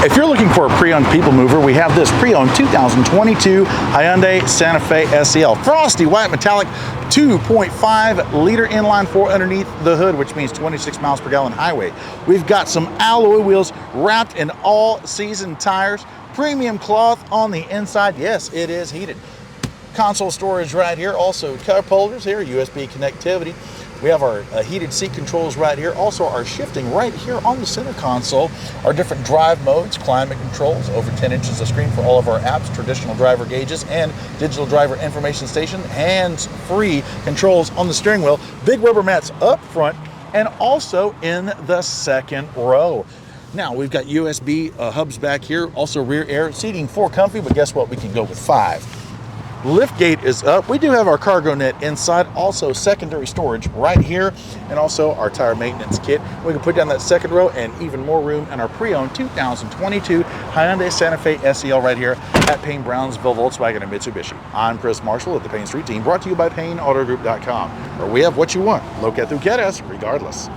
If you're looking for a pre-owned people mover, we have this pre-owned 2022 Hyundai Santa Fe SEL. Frosty white metallic 2.5 liter inline four underneath the hood, which means 26 miles per gallon highway. We've got some alloy wheels wrapped in all season tires, premium cloth on the inside. Yes, it is heated. Console storage right here, also cup holders here, USB connectivity. We have our heated seat controls right here, also our shifting right here on the center console, our different drive modes, climate controls, over 10 inches of screen for all of our apps, traditional driver gauges, and digital driver information station, hands-free controls on the steering wheel, big rubber mats up front, and also in the second row. Now, we've got USB hubs back here, also rear air, seating 4 comfy, but guess what? We can go with 5. Lift gate is up. We do have our cargo net inside, also secondary storage right here, and also our tire maintenance kit. We can put down that second row and even more room in our pre-owned 2022 Hyundai Santa Fe SEL right here at Payne Brownsville Volkswagen and Mitsubishi. I'm Chris Marshall at the Payne Street Team, brought to you by PayneAutoGroup.com, where we have what you want. Lo Que Tu Quieres, regardless.